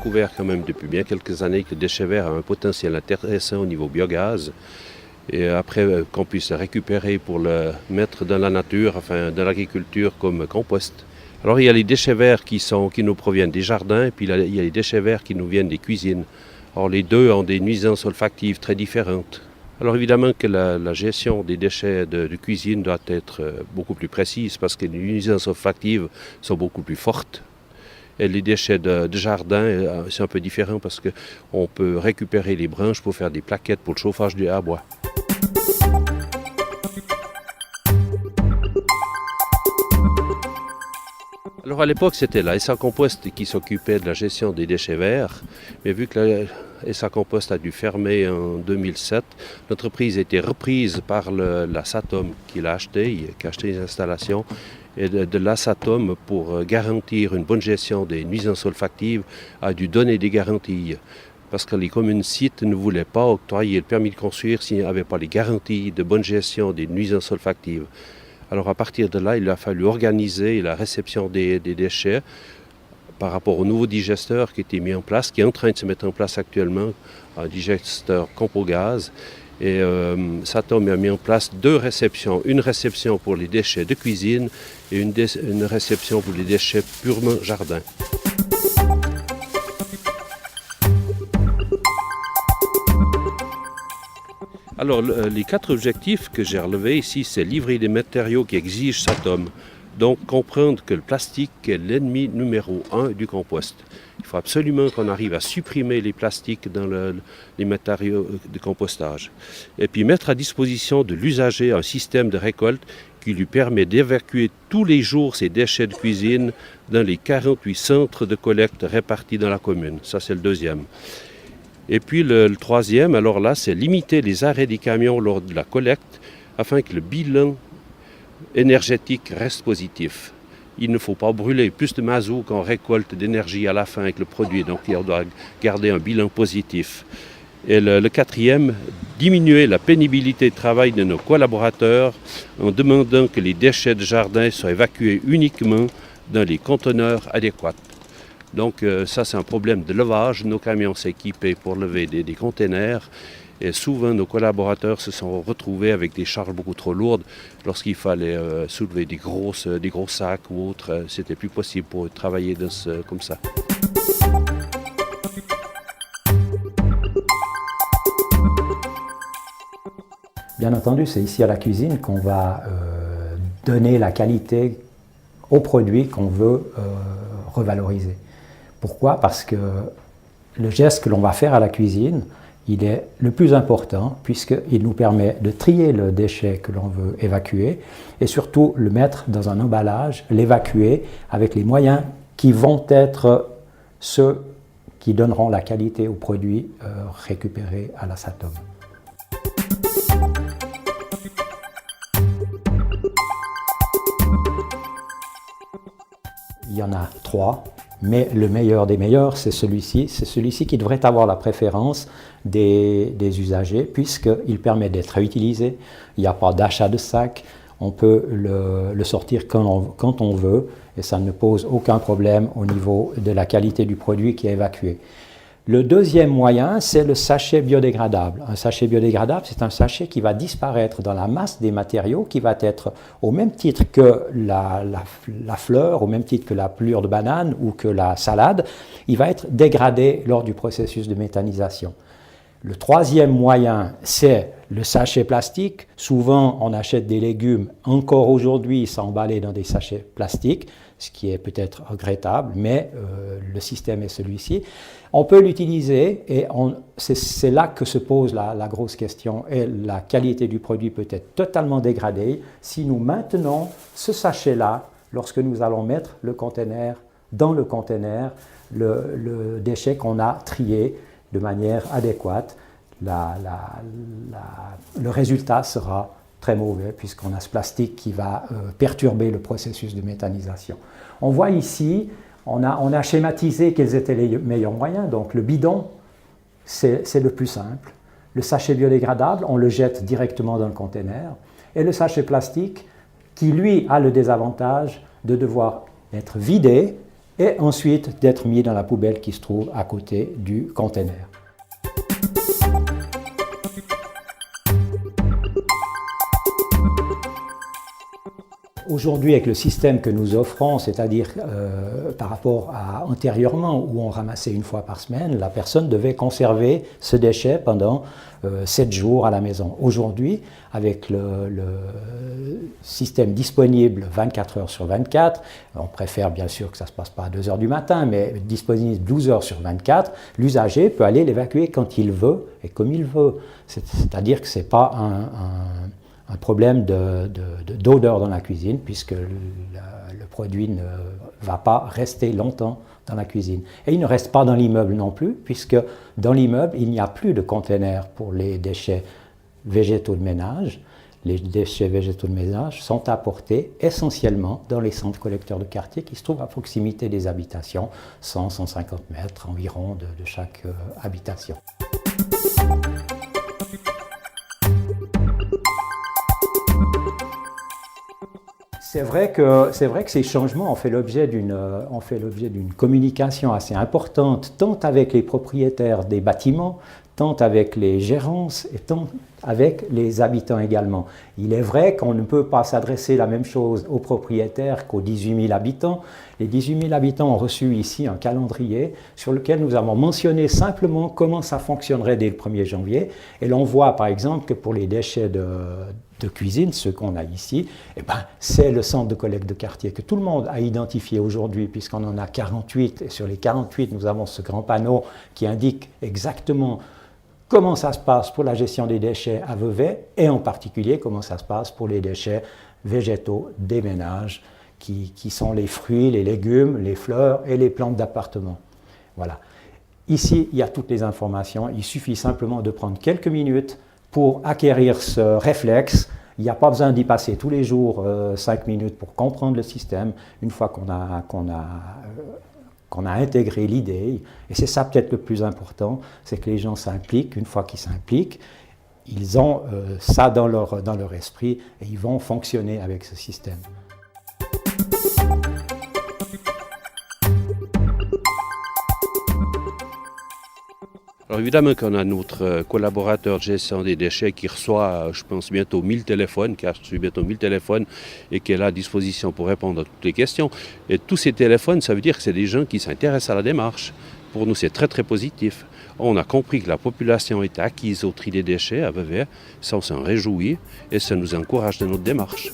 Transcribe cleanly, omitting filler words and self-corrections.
découvert quand même depuis bien quelques années que le déchet vert a un potentiel intéressant au niveau biogaz. Et après qu'on puisse le récupérer pour le mettre dans la nature, enfin dans l'agriculture comme compost. Alors il y a les déchets verts qui nous proviennent des jardins, et puis il y a les déchets verts qui nous viennent des cuisines. Alors les deux ont des nuisances olfactives très différentes. Alors évidemment que la gestion des déchets de cuisine doit être beaucoup plus précise parce que les nuisances olfactives sont beaucoup plus fortes. Et les déchets de jardin, c'est un peu différent parce qu'on peut récupérer les branches pour faire des plaquettes pour le chauffage à bois. Alors à l'époque, c'était la SA Compost qui s'occupait de la gestion des déchets verts, mais vu que la SA Compost a dû fermer en 2007, l'entreprise a été reprise par la Satom qui a acheté les installations, et de la Satom, pour garantir une bonne gestion des nuisances olfactives, a dû donner des garanties. Parce que les communes sites ne voulaient pas octroyer le permis de construire s'il n'y avait pas les garanties de bonne gestion des nuisances olfactives. Alors à partir de là, il a fallu organiser la réception des déchets par rapport au nouveau digesteur qui était mis en place, qui est en train de se mettre en place actuellement, un digesteur Compogaz. Et Satom a mis en place deux réceptions, une réception pour les déchets de cuisine et une réception pour les déchets purement jardin. Alors, les 4 objectifs que j'ai relevés ici, c'est livrer des matériaux qui exigent Satom. Donc, comprendre que le plastique est l'ennemi numéro 1 du compost. Il faut absolument qu'on arrive à supprimer les plastiques dans les matériaux de compostage. Et puis, mettre à disposition de l'usager un système de récolte qui lui permet d'évacuer tous les jours ses déchets de cuisine dans les 48 centres de collecte répartis dans la commune. Ça, c'est le deuxième. Et puis le troisième, alors là, c'est limiter les arrêts des camions lors de la collecte afin que le bilan énergétique reste positif. Il ne faut pas brûler plus de mazout qu'on récolte d'énergie à la fin avec le produit, donc on doit garder un bilan positif. Et le quatrième, diminuer la pénibilité de travail de nos collaborateurs en demandant que les déchets de jardin soient évacués uniquement dans les conteneurs adéquats. Donc ça, c'est un problème de levage. Nos camions sont équipés pour lever des containers. Et souvent, nos collaborateurs se sont retrouvés avec des charges beaucoup trop lourdes. Lorsqu'il fallait soulever des gros sacs ou autres, c'était plus possible pour eux de travailler comme ça. Bien entendu, c'est ici à la cuisine qu'on va donner la qualité aux produits qu'on veut revaloriser. Pourquoi? Parce que le geste que l'on va faire à la cuisine, il est le plus important puisqu'il nous permet de trier le déchet que l'on veut évacuer et surtout le mettre dans un emballage, l'évacuer avec les moyens qui vont être ceux qui donneront la qualité aux produits récupérés à la Satom. Il y en a 3. Mais le meilleur des meilleurs, c'est celui-ci. C'est celui-ci qui devrait avoir la préférence des usagers puisqu'il permet d'être réutilisé. Il n'y a pas d'achat de sac. On peut le sortir quand on veut et ça ne pose aucun problème au niveau de la qualité du produit qui est évacué. Le deuxième moyen, c'est le sachet biodégradable. Un sachet biodégradable, c'est un sachet qui va disparaître dans la masse des matériaux, qui va être au même titre que la fleur, au même titre que la pelure de banane ou que la salade, il va être dégradé lors du processus de méthanisation. Le troisième moyen, c'est le sachet plastique. Souvent, on achète des légumes, encore aujourd'hui, s'emballer dans des sachets plastiques, ce qui est peut-être regrettable, mais le système est celui-ci. On peut l'utiliser et c'est là que se pose la grosse question. Et la qualité du produit peut être totalement dégradée si nous maintenons ce sachet-là lorsque nous allons mettre le conteneur, dans le conteneur, le déchet qu'on a trié de manière adéquate. Le résultat sera très mauvais puisqu'on a ce plastique qui va perturber le processus de méthanisation. On voit ici, on a schématisé quels étaient les meilleurs moyens. Donc le bidon, c'est le plus simple. Le sachet biodégradable, on le jette directement dans le conteneur. Et le sachet plastique, qui lui a le désavantage de devoir être vidé et ensuite d'être mis dans la poubelle qui se trouve à côté du conteneur. Aujourd'hui, avec le système que nous offrons, c'est-à-dire par rapport à antérieurement où on ramassait une fois par semaine, la personne devait conserver ce déchet pendant 7 jours à la maison. Aujourd'hui, avec le système disponible 24 heures sur 24, on préfère bien sûr que ça ne se passe pas à 2 heures du matin, mais disponible 12 heures sur 24, l'usager peut aller l'évacuer quand il veut et comme il veut. C'est-à-dire que ce n'est pas un problème d'odeur dans la cuisine, puisque le produit ne va pas rester longtemps dans la cuisine. Et il ne reste pas dans l'immeuble non plus, puisque dans l'immeuble, il n'y a plus de container pour les déchets végétaux de ménage. Les déchets végétaux de ménage sont apportés essentiellement dans les centres collecteurs de quartier qui se trouvent à proximité des habitations, 100-150 mètres environ de chaque habitation. C'est vrai que ces changements ont fait l'objet d'une communication assez importante, tant avec les propriétaires des bâtiments, tant avec les gérances et tant avec les habitants également. Il est vrai qu'on ne peut pas s'adresser la même chose aux propriétaires qu'aux 18 000 habitants. Les 18 000 habitants ont reçu ici un calendrier sur lequel nous avons mentionné simplement comment ça fonctionnerait dès le 1er janvier. Et l'on voit par exemple que pour les déchets de cuisine, ceux qu'on a ici, c'est le centre de collecte de quartier que tout le monde a identifié aujourd'hui, puisqu'on en a 48. Et sur les 48, nous avons ce grand panneau qui indique exactement comment ça se passe pour la gestion des déchets à Vevey, et en particulier comment ça se passe pour les déchets végétaux des ménages, qui sont les fruits, les légumes, les fleurs et les plantes d'appartement. Voilà. Ici, il y a toutes les informations. Il suffit simplement de prendre quelques minutes pour acquérir ce réflexe. Il n'y a pas besoin d'y passer tous les jours 5 minutes pour comprendre le système. Une fois qu'on a intégré l'idée, et c'est ça peut-être le plus important, c'est que les gens s'impliquent. Une fois qu'ils s'impliquent, ils ont ça dans leur esprit et ils vont fonctionner avec ce système. Alors évidemment qu'on a notre collaborateur de gestion des déchets qui reçoit, je pense, bientôt 1000 téléphones, qui a reçu bientôt 1000 téléphones et qui est là à disposition pour répondre à toutes les questions. Et tous ces téléphones, ça veut dire que c'est des gens qui s'intéressent à la démarche. Pour nous, c'est très très positif. On a compris que la population est acquise au tri des déchets à Vevey, ça on s'en réjouit et ça nous encourage dans notre démarche.